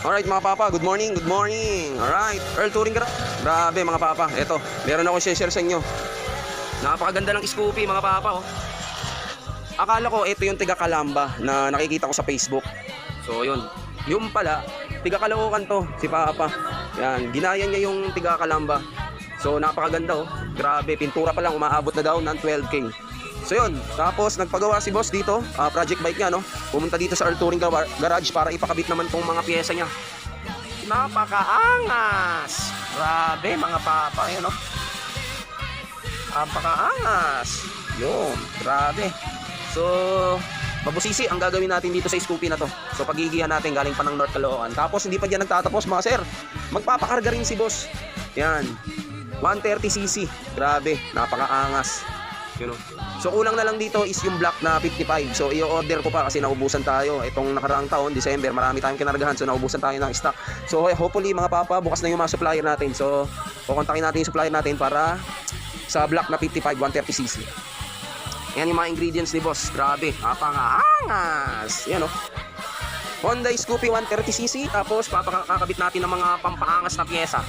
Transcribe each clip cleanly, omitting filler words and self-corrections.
Alright mga papa, good morning, good morning. Alright, Earl Touring Garage. Grabe mga papa, eto, meron ako share sa inyo. Napakaganda ng Scoopy mga papa, oh. Akala ko ito yung tiga Calamba na nakikita ko sa Facebook. So yun, yung pala, tiga Caloocan to, si papa. Yan, ginaya niya yung tiga Calamba. So napakaganda, oh. Grabe, pintura pa lang, umaabot na daw ng 12K. So yun, tapos nagpagawa si boss dito, project bike niya, no? Pumunta dito sa Earl Touring Garage para ipakabit naman tong mga piyesa niya. Napakaangas! Grabe mga papa, yun, no? Napakaangas! Yun, grabe. So, mabusisi ang gagawin natin dito sa Scoopy na to. So pagigihan natin galing pa ng North Caloocan. Tapos hindi pa dyan nagtatapos mga sir. Magpapakarga rin si boss. Yan, 130cc. Grabe, napakaangas. You know? So kulang na lang dito is yung black na 55. So i-order ko pa kasi naubusan tayo. Itong nakaraang taon, December, marami tayong kinargahan. So naubusan tayo ng stock. So hopefully mga papa, bukas na yung mga supplier natin. So kukontakin natin yung supplier natin para sa black na 55 130cc. Yan yung mga ingredients ni boss. Grabe, napakaangas. Yan, oh. Honda Scoopy 130cc. Tapos papakakabit natin ng mga pampaangas na pyesa.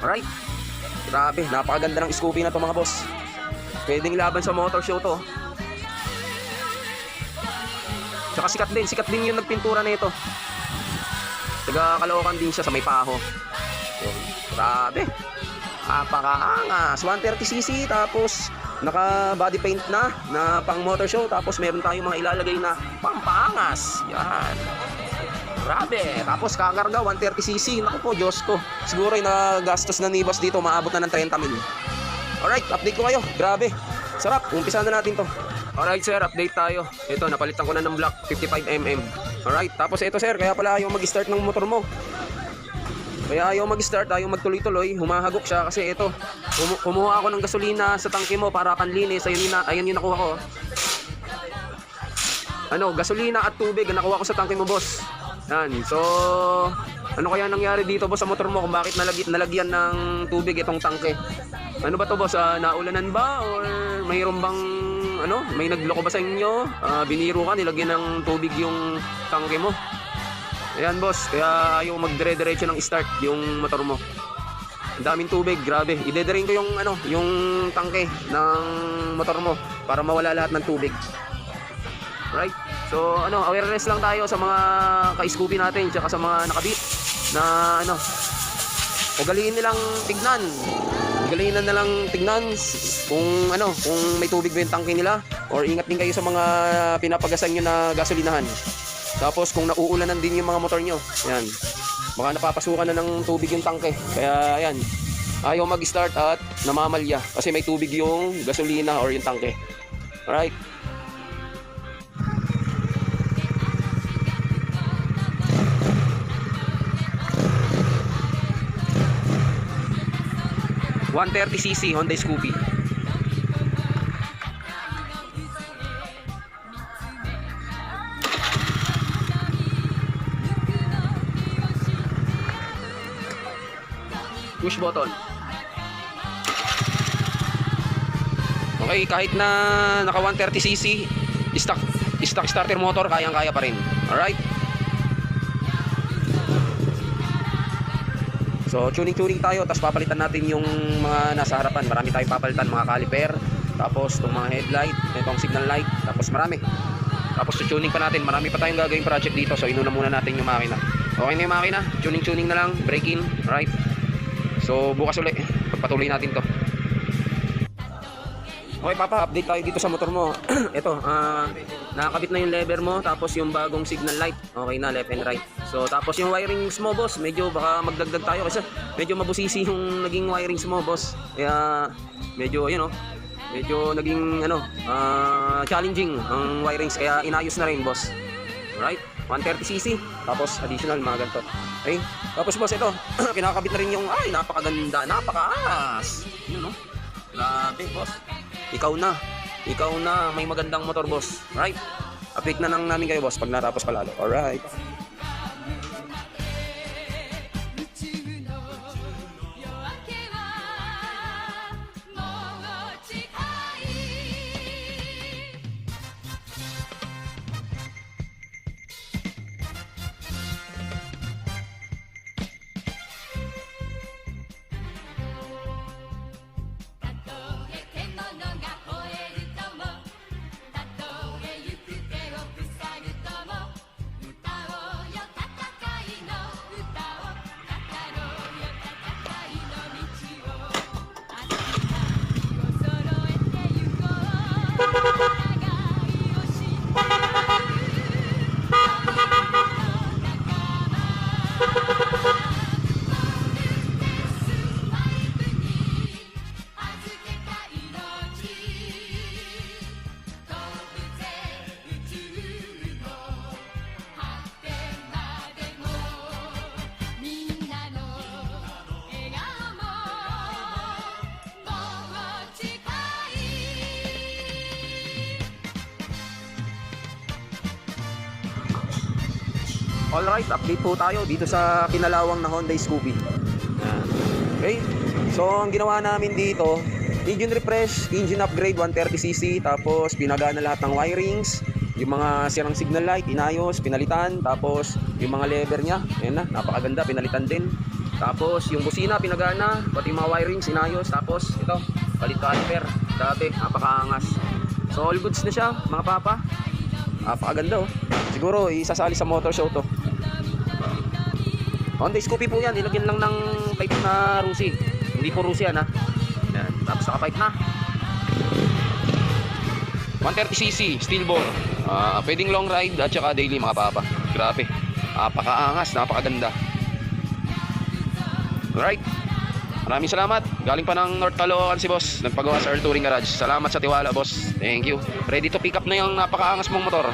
Alright. Grabe, napakaganda ng Scoopy na to mga boss. Pwedeng laban sa motor show to. Tsaka sikat din yung nagpintura na ito. Taga Caloocan din siya sa may paho. So, grabe. Napakaangas. 130cc tapos naka body paint na pang motor show. Tapos meron tayong mga ilalagay na pampaangas. Yan. Grabe. Tapos kakarga 130cc. Naku po, Diyos ko. Siguro yung nagastos na ni boss dito maabot na ng 30 mil. Alright, update ko kayo. Grabe. Sarap. Umpisa na natin to. Alright sir, update tayo. Ito, napalitan ko na ng block 55mm. Alright, tapos ito sir, kaya pala ayaw mag-start ng motor mo. Kaya ayaw mag-start, ayaw magtuloy-tuloy. Humahagok siya kasi ito. Kumuha ako ng gasolina sa tangke mo para panlinis. Ayun yung nakuha ko. Ano, gasolina at tubig ang nakuha ko sa tangke mo, boss. Yan. So, ano kaya nangyari dito boss sa motor mo kung bakit nalagyan ng tubig itong tangke? Ano ba to boss? Naulanan ba or mayroon bang ano? May nagloko ba sa inyo? Biniro ka, nilagyan ng tubig yung tangke mo. Ayan boss, kaya ayaw magdire-diretso ng start yung motor mo. Ang daming tubig, grabe. Idederain ko yung ano, yung tangke ng motor mo para mawala lahat ng tubig. Right? So ano, awareness lang tayo sa mga ka-Scoopy natin tsaka sa mga nakabit na ano, ugaliin nilang tignan. Ugaliin na lang tignan kung ano, kung may tubig ba yung tangke nila, or ingat din kayo sa mga pinapagasan nyo na gasolinahan. Tapos kung nauulanan din yung mga motor nyo, yan, baka napapasukan na ng tubig yung tangke. Kaya yan, ayaw mag-start at namamalya kasi may tubig yung gasolina or yung tangke. Alright. .130cc Honda Scoopy. Push button. Okay, kahit na naka 130cc stock starter motor, kayang-kaya pa rin. Alright. So tuning tayo, tapos papalitan natin yung mga nasa harapan. Marami tayong papalitan, mga caliper, tapos itong mga headlight, itong signal light, tapos marami. Tapos tuning pa natin, marami pa tayong gagawing project dito. So inuna muna natin yung makina. Okay na yung makina, tuning na lang, break in, right? So bukas ulit, pagpatuloy natin to. Okay papa, update tayo dito sa motor mo. Ito, nakakabit na yung lever mo, tapos yung bagong signal light, okay na, left and right. So tapos yung wirings mo boss, medyo baka magdagdag tayo kasi medyo mabusisi yung naging wirings mo boss. Kaya medyo yun, medyo naging ano, challenging ang wirings, kaya inayos na rin boss. Alright, 130cc, tapos additional mga ganito. Okay, tapos boss ito, kinakabit na rin yung, ay napakaganda, napakaangas. Yun, grabe boss. Ikaw na may magandang motor boss. Right? Update na lang namin kayo boss pag natapos palalo. Alright. Alright, update po tayo dito sa kinalawang na Honda Scoopy. Yan. Okay, so ang ginawa namin dito, engine refresh, engine upgrade 130cc, tapos pinagana lahat ng wirings, yung mga sirang signal light, inayos, pinalitan, tapos yung mga lever nya, ayan na, napakaganda, pinalitan din. Tapos yung busina, pinagana, pati yung mga wirings, inayos, tapos ito, palit caliper, dati, napakaangas. So all goods na siya, mga papa. Napakaganda oh. Siguro isasali sa motor show to. Honda Scoopy po yan, ilagyan lang ng pipe na Rusi. Hindi po Rusi yan ha. Yan. Tapos naka-pipe na 130cc, steel bore. Pwedeng long ride at saka daily mga papa. Grabe, napakaangas, napakaganda. Alright, maraming salamat. Galing pa ng North Caloocan si boss, nagpagawa sa Earl Touring Garage. Salamat sa tiwala boss, thank you. Ready to pick up na yung napakaangas mong motor.